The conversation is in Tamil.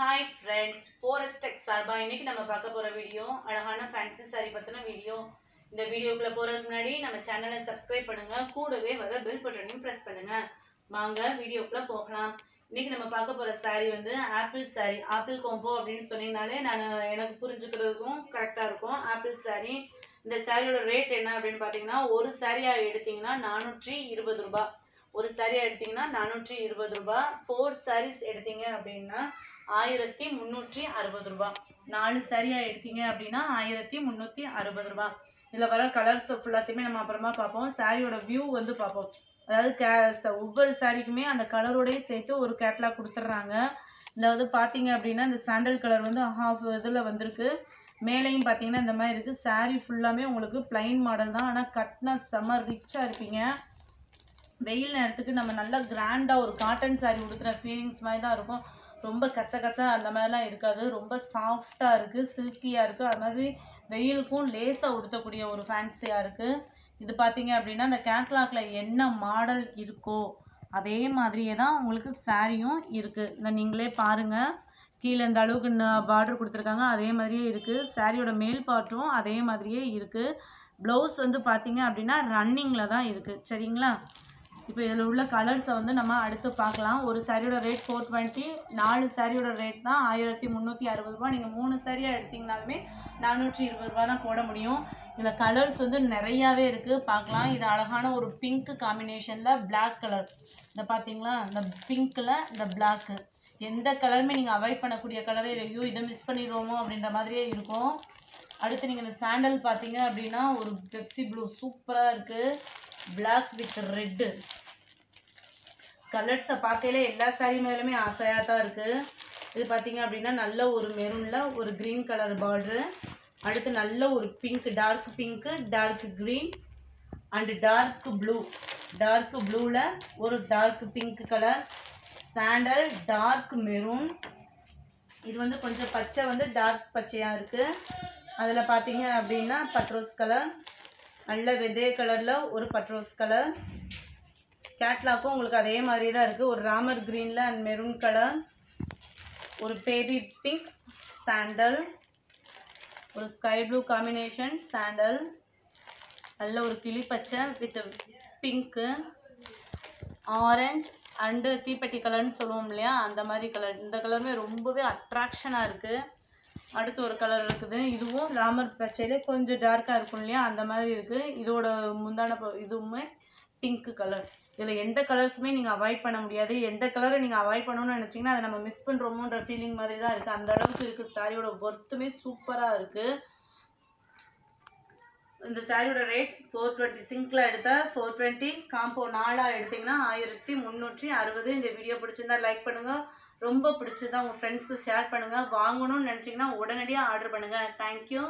Hi friends, Forest Tech சார்பா இன்னைக்கு நம்ம பார்க்க போற வீடியோ அழகான ஃபேன்சி saree பத்தின வீடியோ. இந்த வீடியோக்குள்ள போறதுக்கு முன்னாடி நம்ம சேனலை சப்ஸ்கிரைப் பண்ணுங்க, கூடவே வர பெல் பட்டனையும் பிரஸ் பண்ணுங்க. வாங்க வீடியோக்குள்ள போகலாம். இன்னைக்கு நம்ம பார்க்க போற saree வந்து ஆப்பிள் saree, ஆப்பிள் காம்போ அப்படின்னு சொன்னீங்கனாலே எனக்கு புரிஞ்சுக்கிறதுக்கும் கரெக்டா இருக்கும். Apple saree. இந்த சாரியோட ரேட் என்ன அப்படின்னு பாத்தீங்கன்னா, ஒரு சாரியா எடுத்தீங்கன்னா 420 ரூபாய். ஒரு சாரியா எடுத்தீங்கன்னா 420 ரூபாய். 4 sarees எடுத்தீங்க அப்படின்னா 1360 ரூபாய். 4 சாரியா எடுத்தீங்க அப்படின்னா 1360 ரூபாய். இதுல வர கலர்ஸ் ஃபுல்லாத்தையுமே நம்ம அப்புறமா பார்ப்போம். சாரியோட வியூ வந்து பார்ப்போம். அதாவது ஒவ்வொரு சாரிக்குமே அந்த கலரோடய சேர்த்து ஒரு கேட்லாக் கொடுத்துட்றாங்க. இந்த வந்து பார்த்தீங்க அப்படின்னா இந்த சாண்டல் கலர் வந்து ஹாஃப் இதில் வந்திருக்கு. மேலேயும் பார்த்தீங்கன்னா இந்த மாதிரி இருக்குது. சாரீ ஃபுல்லாமே உங்களுக்கு பிளைன் மாடல் தான். ஆனால் கட்னா செம்ம ரிச்சாக இருப்பீங்க. வெயில் நேரத்துக்கு நம்ம நல்லா கிராண்டாக ஒரு காட்டன் சாரீ உடுத்துகிற ஃபீலிங்ஸ் மாதிரி தான் இருக்கும். ரொம்ப கசகச அந்த மாதிரிலாம் இருக்காது. ரொம்ப சாஃப்டாக இருக்குது, சில்கியாக இருக்குது. அது மாதிரி வெயிலுக்கும் லேசாக உடுத்தக்கூடிய ஒரு ஃபேன்சியாக இருக்குது. இது பார்த்தீங்க அப்படின்னா இந்த கேட்லாக்ல என்ன மாடல் இருக்கோ அதே மாதிரியே தான் உங்களுக்கு சாரியும் இருக்குது. இதை நீங்களே பாருங்கள். கீழே இந்த அளவுக்கு பார்டர் கொடுத்துருக்காங்க, அதே மாதிரியே இருக்குது. சாரியோட மேல் பார்ட்டும் அதே மாதிரியே இருக்குது. ப்ளவுஸ் வந்து பார்த்தீங்க அப்படின்னா ரன்னிங்கில் தான் இருக்குது. சரிங்களா? இப்போ இதில் உள்ள கலர்ஸை வந்து நம்ம அடுத்து பார்க்கலாம். ஒரு சாரியோட ரேட் 420, 4 சாரியோட ரேட் தான் 1360 ரூபா. நீங்கள் 3 சாரியாக எடுத்தீங்கனாலுமே 420 ரூபா தான் போட முடியும். இதில் கலர்ஸ் வந்து நிறையாவே இருக்குது, பார்க்கலாம். இது அழகான ஒரு பிங்க் காம்பினேஷனில் பிளாக் கலர். இதை பார்த்தீங்களா? இந்த பிங்க்கில் இந்த பிளாக்கு எந்த கலருமே நீங்கள் அவாய்ட் பண்ணக்கூடிய கலரே இல்லையோ, இதை மிஸ் பண்ணிடுவோமோ அப்படின்ற மாதிரியே இருக்கும். அடுத்து நீங்கள் இந்த சாண்டல் பார்த்தீங்க அப்படின்னா ஒரு பெப்சி ப்ளூ சூப்பராக இருக்குது. பிளாக் வித் ரெட்டு கலர்ஸை பார்க்கையில எல்லா சாரீ மேலுமே ஆசையாக தான் இருக்குது. இது பார்த்தீங்க அப்படின்னா நல்ல ஒரு மெரூனில் ஒரு க்ரீன் கலர் பார்டரு. அடுத்து நல்ல ஒரு pink, dark pink, dark green and dark blue. Dark ப்ளூவில் ஒரு dark pink colour. Sandal dark maroon. இது வந்து கொஞ்சம் பச்சை வந்து டார்க் பச்சையாக இருக்குது. அதில் பார்த்தீங்க அப்படின்னா பட்ரோஸ் கலர், நல்ல வெதே கலரில் ஒரு பட்ரோஸ் கலர். கேட்லாக்கும் உங்களுக்கு அதே மாதிரி தான் இருக்குது. ஒரு ராமர் க்ரீனில் அண்ட் மெரூன் கலர், ஒரு பேபி பிங்க் சாண்டல், ஒரு ஸ்கை ப்ளூ காம்பினேஷன் சாண்டல், நல்ல ஒரு கிளி பச்சை வித் பிங்க்கு, ஆரஞ்ச் அண்டு தீப்பெட்டி கலர்னு சொல்லுவோம் இல்லையா, அந்த மாதிரி கலர். இந்த கலருமே ரொம்பவே அட்ராக்ஷனாக இருக்குது. அடுத்து ஒரு கலர் இருக்குது. இதுவும் ராமர் பச்சையிலே கொஞ்சம் டார்க்காக இருக்கும் இல்லையா, அந்த மாதிரி இருக்குது. இதோட முந்தான இதுவுமே பிங்க்கு கலர். இதில் எந்த கலர்ஸுமே நீங்கள் அவாய்ட் பண்ண முடியாது. எந்த கலரை நீங்கள் அவாய்ட் பண்ணணும்னு நினச்சிங்கன்னா அதை நம்ம மிஸ் பண்ணுறோமோன்ற ஃபீலிங் மாதிரி தான் இருக்குது. அந்த அளவுக்கு இருக்குது. சாரியோட ஒர்த்துமே சூப்பராக இருக்குது. இந்த சாரியோட ரேட் 420. சிங்கில் எடுத்தால் 420, காம்போ 4 எடுத்திங்கன்னா 1360. இந்த வீடியோ பிடிச்சிருந்தா லைக் பண்ணுங்கள். ரொம்ப பிடிச்சதா உங்கள் ஃப்ரெண்ட்ஸ்க்கு ஷேர் பண்ணுங்கள். வாங்கணும்னு நினச்சிங்கன்னா உடனடியாக ஆர்டர் பண்ணுங்கள். தேங்க்யூ.